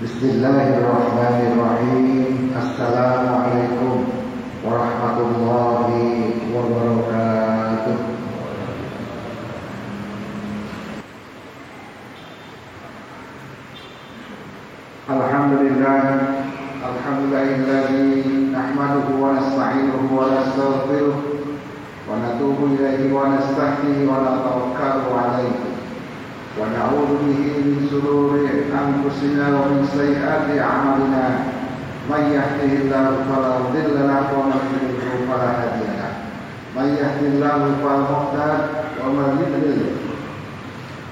Bismillahirrahmanirrahim. Assalamualaikum warahmatullahi wabarakatuh. Alhamdulillahilladzi nahmaduhu wa nasta'inuhu wa nastaghfiruh wa natubu ilaihi wa nastahdihi wa natawakkalu alaihi wa na'udzu bihi min shururi anfusina wa min sayyiati a'malina. May yahdihillahu fala mudilla lahu wa man yudlil fala hadiya lahu. May yahdihillahu fala muhtadi wa man yudlil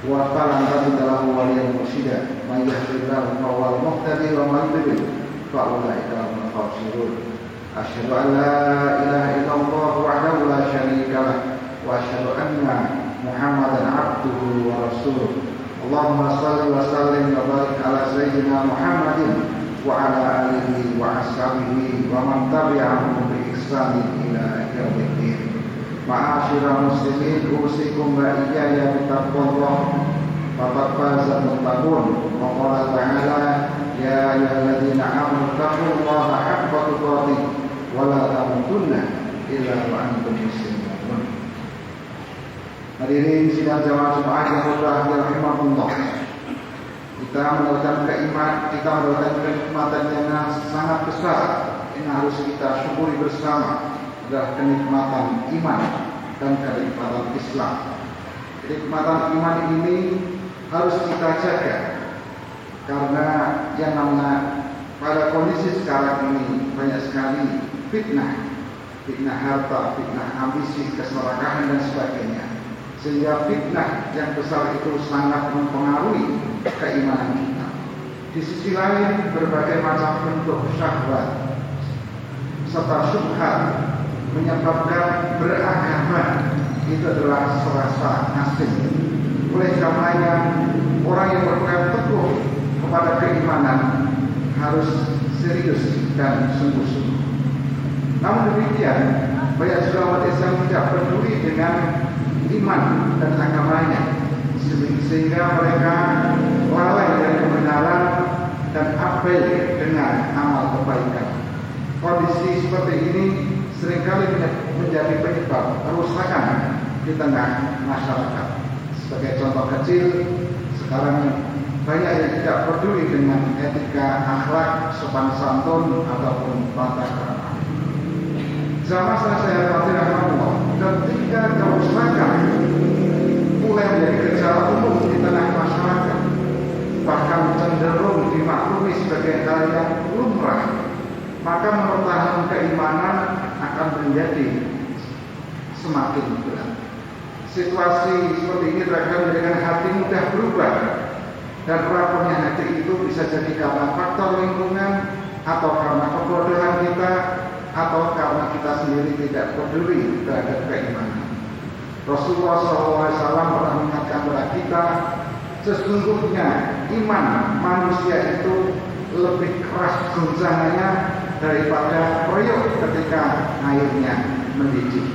fala hadiya lahu waliyyan mursyida. May yahdihillahu fala muhtadi wa man yudlil fa ulaika humul khasirun. Asyhadu an la ilaha illallah wahdahu la syarika lah wa asyhadu anna Muhammadan abduhu wa rasuluh. Allahumma salli wa sallim wa barik ala sayyidina Muhammadin wa ala alihi wa ashabihi wa man tabi'ahum bi ihsanin ila yaumiddin. Ma'asyiral muslimin, usikum wa iyaya bittaqwallah faqad faza muttaqun. Wa qala ta'ala ya ayyuhalladzina amanu taqullaha haqqa tuqatih wa la tamutunna illa wa antum muslimun. Hadirin sidang jamaah Jumat yang rahimahullah, kita mendapatkan kenikmatan yang sangat besar yang harus kita syukuri bersama, adalah kenikmatan iman dan kenikmatan Islam. Kenikmatan iman ini harus kita jaga, karena yang namanya pada kondisi sekarang ini banyak sekali fitnah harta, fitnah ambisi, keserakahan dan sebagainya. Sehingga fitnah yang besar itu sangat mempengaruhi keimanan kita. Di sisi lain, berbagai macam bentuk syahwat serta syubhat menyebabkan beragama itu adalah serasa asing. Oleh karenanya, orang yang berpegang teguh kepada keimanan harus serius dan sungguh-sungguh. Namun demikian, banyak juga umat Islam tidak peduli dengan iman dan agamanya, sehingga mereka lalai dari kebenaran dan abai dengan amal kebaikan. Kondisi seperti ini seringkali menjadi penyebab kerusakan di tengah masyarakat. Sebagai contoh kecil, sekarang banyak yang tidak peduli dengan etika, akhlak, sopan santun ataupun tata krama. Zaman saya rahimahullah, ketika kerusakan mulai menjadi gejala umum di tengah masyarakat, bahkan cenderung dimaklumi sebagai hal yang lumrah, maka mempertahankan keimanan akan menjadi semakin berat. Situasi seperti ini terkadang menjadikan hati mudah berubah, dan rapuhnya hati itu bisa jadi karena faktor lingkungan, atau karena kebodohan kita, atau karena kita sendiri tidak peduli terhadap keimanan. Rasulullah SAW pernah mengingatkan kepada kita, sesungguhnya iman manusia itu lebih keras guncangannya daripada periuk ketika airnya mendidih.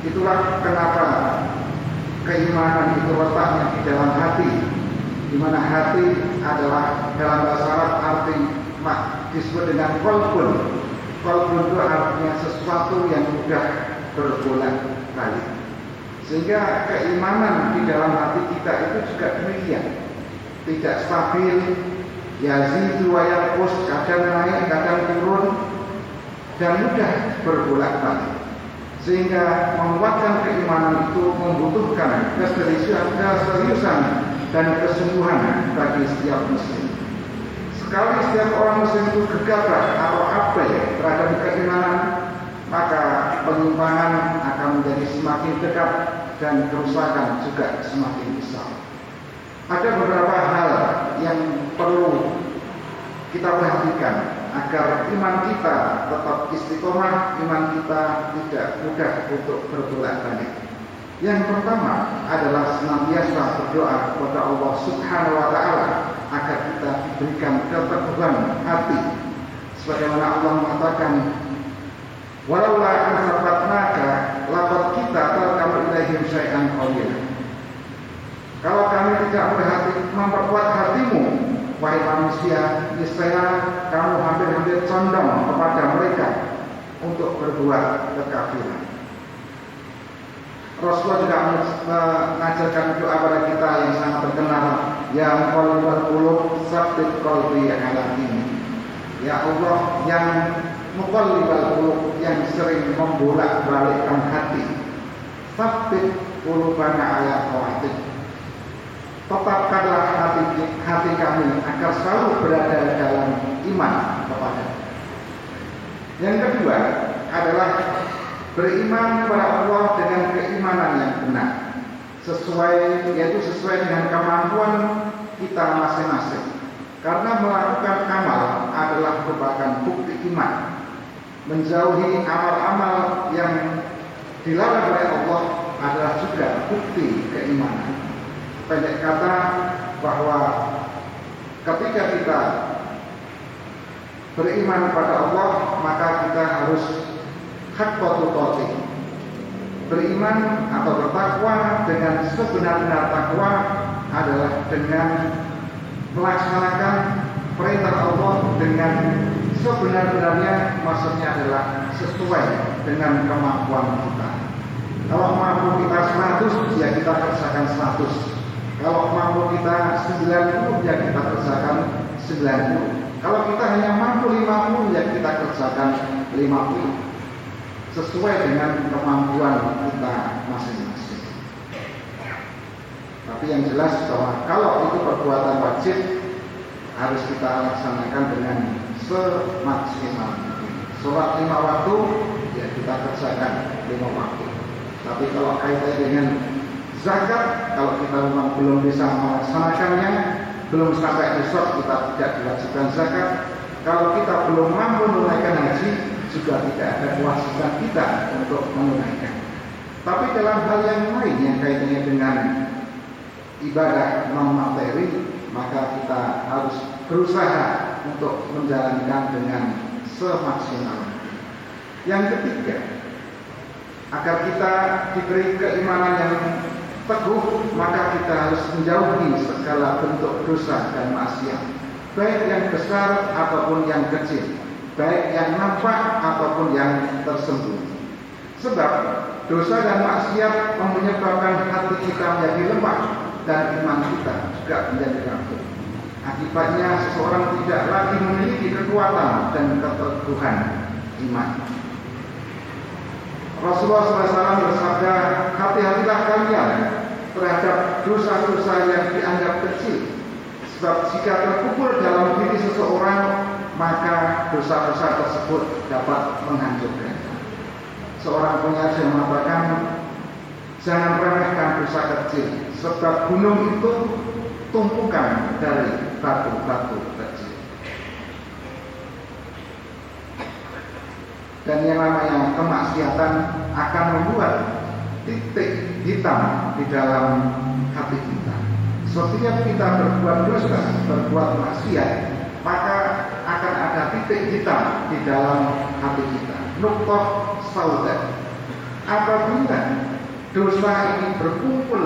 Itulah kenapa keimanan itu letaknya di dalam hati, di mana hati adalah dalam bahasa Arab arti disebut dengan qalbun. Qalbun itu artinya sesuatu yang mudah berbolak-balik. Sehingga keimanan di dalam hati kita itu juga demikian, tidak stabil, yazidu wa yanqus, kadang naik, kadang turun, dan mudah berbolak-balik. Sehingga menguatkan keimanan itu membutuhkan keseriusan dan kesungguhan bagi setiap muslim. Sekali setiap orang muslim itu gegabah atau abai terhadap keimanan, maka penyimpangan akan menjadi semakin dekat dan kerusakan juga semakin besar. Ada beberapa hal yang perlu kita perhatikan agar iman kita tetap istiqomah, iman kita tidak mudah untuk berbolak-balik. Yang pertama adalah senantiasa berdoa kepada Allah Subhanahu wa Ta'ala agar kita diberikan keteguhan hati, sebagaimana Allah mengatakan, walaula an sabatnaka laqad kita tarkamu ilaihim syai'an qalila. Kalau kami tidak memperkuat hatimu, wahai manusia, niscaya kamu hampir-hampir condong kepada mereka untuk berbuat kekafiran. Rasulullah juga mengajarkan doa pada kita yang sangat terkenal, ya muqallibal qulub tsabbit qalbi ala dinik. Ya Allah yang muqallibal qulub, yang sering membolak-balikkan hati, tsabbit qulubana ala taatik. Tetapkanlah hati kami agar selalu berada dalam iman kepada. Yang kedua adalah beriman kepada Allah dengan keimanan yang benar, yaitu sesuai dengan kemampuan kita masing-masing. Karena melakukan amal adalah merupakan bukti iman. Menjauhi amal-amal yang dilarang oleh Allah adalah juga bukti keimanan. Pendek kata bahwa ketika kita beriman kepada Allah, maka kita harus haqqatu taqwa. Beriman atau bertakwa dengan sebenar-benar takwa adalah dengan melaksanakan perintah Allah dengan sebenar-benarnya, maksudnya adalah sesuai dengan kemampuan kita. Kalau mampu kita 100, ya kita kerjakan 100. Kalau mampu kita 90, ya kita kerjakan 90. Kalau kita hanya mampu 50, ya kita kerjakan 50. Sesuai dengan kemampuan kita masing-masing. Tapi yang jelas bahwa kalau itu perbuatan wajib, harus kita laksanakan dengan semaksimal mungkin. Sholat 5 waktu, ya kita kerjakan 5 waktu. Tapi kalau kaitannya dengan zakat, kalau kita memang belum bisa melaksanakannya, belum sampai besok kita tidak diwajibkan zakat. Kalau kita belum mampu menunaikan haji, juga tidak ada kewajiban kita untuk menunaikan. Tapi dalam hal yang lain yang kaitannya dengan ibadah non materi, maka kita harus berusaha untuk menjalankan dengan semaksimal mungkin. Yang ketiga, agar kita diberi keimanan yang teguh, maka kita harus menjauhi segala bentuk dosa dan maksiat, baik yang besar ataupun yang kecil, baik yang nampak ataupun yang tersembunyi. Sebab dosa dan maksiat menyebabkan hati kita menjadi lemah dan iman kita juga menjadi rapuh. Akibatnya seseorang tidak lagi memiliki kekuatan dan keteguhan iman. Rasulullah SAW bersabda, hati-hatilah kalian terhadap dosa-dosa yang dianggap kecil. Sebab jika terkubur dalam diri seseorang, maka dosa-dosa tersebut dapat menghancurkan. Seorang penyair mengatakan, jangan remehkan dosa kecil, sebab gunung itu tumpukan dari batu-batu kecil. Dan yang namanya kemaksiatan akan membuat titik hitam di dalam hati kita. Setiap kita berbuat dosa, berbuat maksiat, maka akan ada titik hitam di dalam hati kita. Nuqtah sauda. Apabila dosa ini berkumpul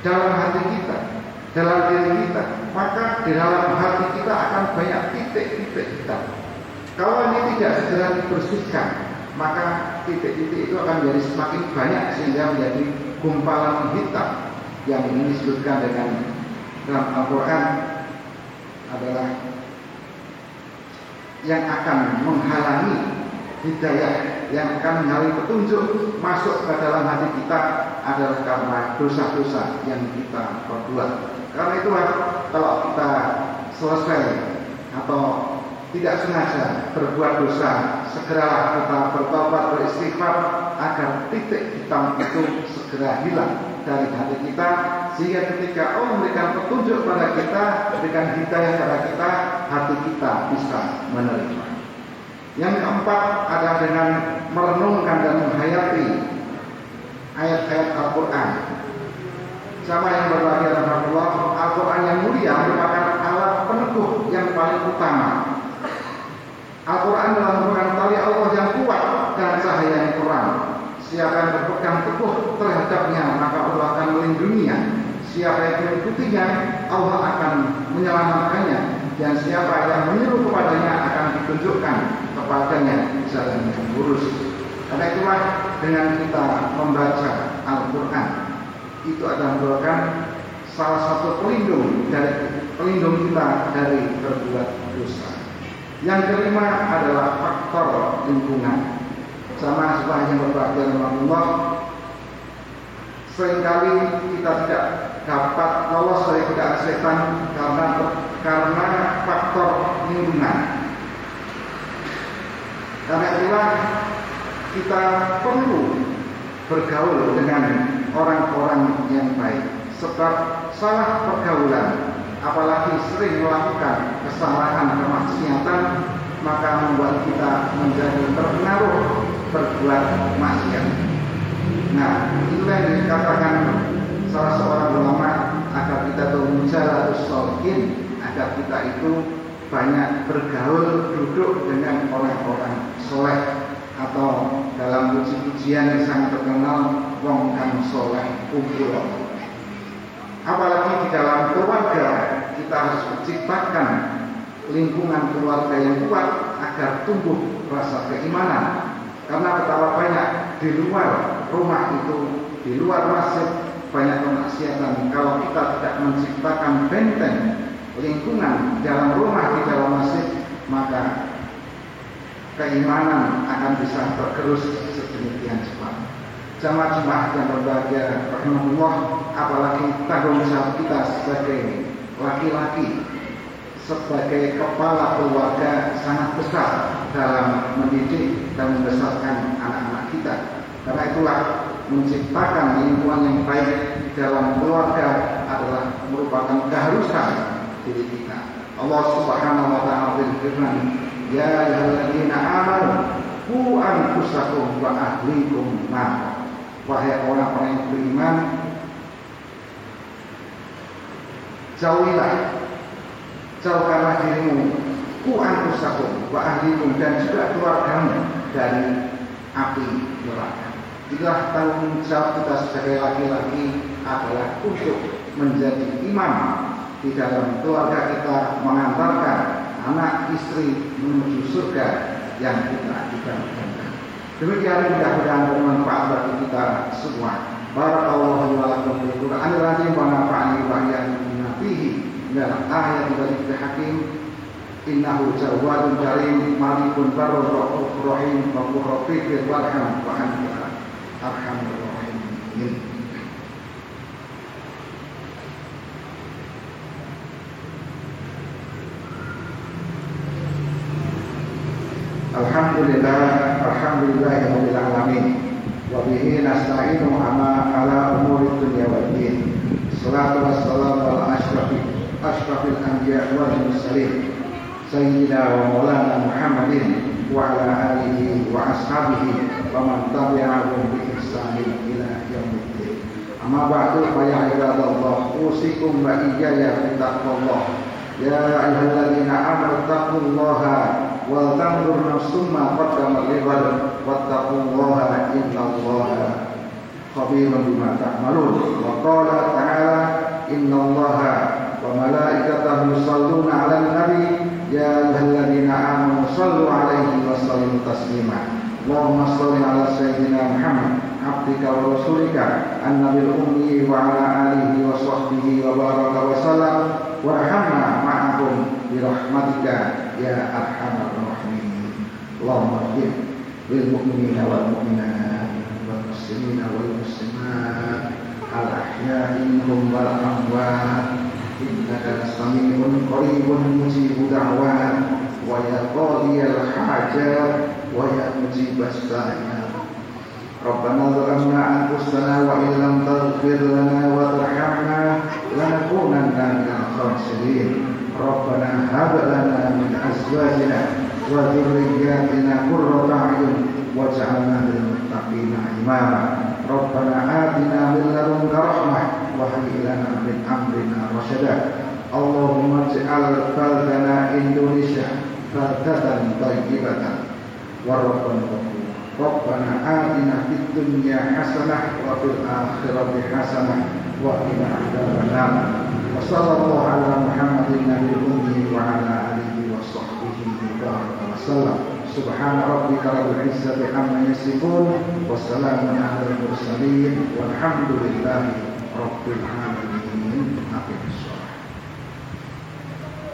dalam hati kita, dalam diri kita, maka di dalam hati kita akan banyak titik-titik hitam. Kalau ini tidak segera dibersihkan, maka titik-titik itu akan menjadi semakin banyak sehingga menjadi gumpalan hitam yang ini disebutkan dengan dalam Al-Quran adalah yang akan menghalangi hidayah, yang akan menghalangi petunjuk masuk ke dalam hati kita adalah karena dosa-dosa yang kita perbuat. Karena itulah kalau kita selesai atau tidak sengaja berbuat dosa, segeralah kita bertobat, beristighfar agar titik hitam itu segera hilang dari hati kita, sehingga ketika Allah memberikan petunjuk pada kita, memberikan hidayah pada kita, hati kita bisa menerima. Yang keempat adalah dengan merenungkan dan menghayati ayat-ayat Al-Quran. Sama yang berbagi dengan Allah, Al-Quran yang mulia merupakan alat peneguh yang paling utama. Al-Quran adalah merupakan tali Allah yang kuat dan cahaya yang terang. Siapa yang berpegang teguh terhadapnya, maka Allah akan melindunginya Siapa yang mengikutinya, Allah akan menyelamatkannya, dan siapa yang menyeru kepadanya akan ditunjukkan kepadanya jalan yang lurus. Karena itulah dengan kita membaca Al-Quran, itu adalah merupakan salah satu pelindung kita dari berbuat dosa. Yang kelima adalah faktor lingkungan. Sama seperti yang berbakti Allah, seringkali kita tidak dapat lolos dari godaan setan karena faktor lingkungan. Karena itulah kita perlu bergaul dengan orang-orang yang baik. Sebab salah pergaulan, apalagi sering melakukan kesalahan kemaksiatan, maka membuat kita menjadi terpengaruh berbuat maksiat. Nah, itu yang dikatakan salah seorang ulama, agar kita bermujalah sholihin, agar kita itu banyak bergaul, duduk dengan orang-orang soleh, atau dalam puji-pujian yang sangat terkenal, wong kang soleh kumpul. Apalagi di dalam keluarga, kita harus menciptakan lingkungan keluarga yang kuat agar tumbuh rasa keimanan. Karena betapa banyak di luar rumah itu, di luar masjid, banyak kemaksiatan. Kalau kita tidak menciptakan benteng lingkungan dalam rumah, di dalam masjid, maka keimanan akan bisa tergerus sedemikian cepat. Jamaah-jamaah yang berbahagia rahimahullah, apalagi tanggung jawab kita sebagai laki-laki, sebagai kepala keluarga sangat besar dalam mendidik dan membesarkan anak-anak kita. Karena itulah menciptakan lingkungan yang baik dalam keluarga adalah merupakan keharusan diri kita. Allah Subhanahu wa taala berfirman, "Ya ayyuhalladzina amanu qu anfusakum wa ahlikum nar." Wahai orang-orang yang beriman, jauhkanlah dirimu, qu anfusakum wa ahlikum, dan juga keluargamu dari api neraka. Itulah tanggung jawab kita sebagai laki-laki, adalah untuk menjadi imam di dalam keluarga kita, mengantarkan anak istri menuju surga yang kita idamkan. Demikian, mudah-mudahan bermanfaat bagi kita semua. Barakallahu wa lakum fil Qur'anil azim wa nafa'ani wa iyyakum fihi minal ayati wal hakim. Innahu jawadun karim, malikun barur rahufur rahim, wa qurrafiqir warham wa anta arhamur rahimin. Alhamdulillahirabbil alamin, wa bihi nasta'inu ala umuri dunya wad din. Shalatu wassalamu ala asyrafil anbiya wal mursalin, sayyidina wa maulana Muhammadin wa ala alihi wa ashabihi wa man tabi'ahum bi ihsanin ila yaumiddin. Amma ba'du, fa ya ibadallah, usikum wa iyaya bi taqwallah. Ya ayyuhalladzina amanu taqullaha wal tanzur nafsum ma qaddamat lighad wattaqullaha innallaha khabirun bima ta'malun. Wa qala ta'ala, innallaha wa malaikatahu yusholluna 'alan nabi ya ayyuhalladzina amanu shallu 'alaihi wa sallimu taslima. Allahumma shalli 'ala sayyidina Muhammad abdika wa rasulika an-nabiyil ummi wa 'ala alihi wa sahbihi wa baraka wa sallam warhamna ma'ahum birahmatika ya arhamar rahimin. Allahumma ighfir lil mu'minina wal mu'minat wal muslimina wal muslimat al ahya'i minhum wal amwat innaka sami'un qaribun mujibud da'wat wa ya qadiyal hajat wa ya mujibas da'wat. Rabbana zalamna anfusana wa illam taghfir lana wa tarhamna lanakunanna minal khasirin. Rabbana hab lana min azwajina wa dhurriyyatina qurrata a'yun waj'alna lil muttaqina imama. Rabbana atina min ladunka rahmah wa hayyi lana min amrina rasyada. Allahumma ij'al baladana Indonesia baldatan thayyibatan wa rabbana Rabbana atina fid dunya hasanah wa fil akhirati hasanah وقنا عذاب النار وصلى الله على محمد النبي الأمي وعلى آله وصحبه وبارك وسلم سبحان ربك رب العزة عما يصفون وسلام على المرسلين والحمد لله رب العالمين.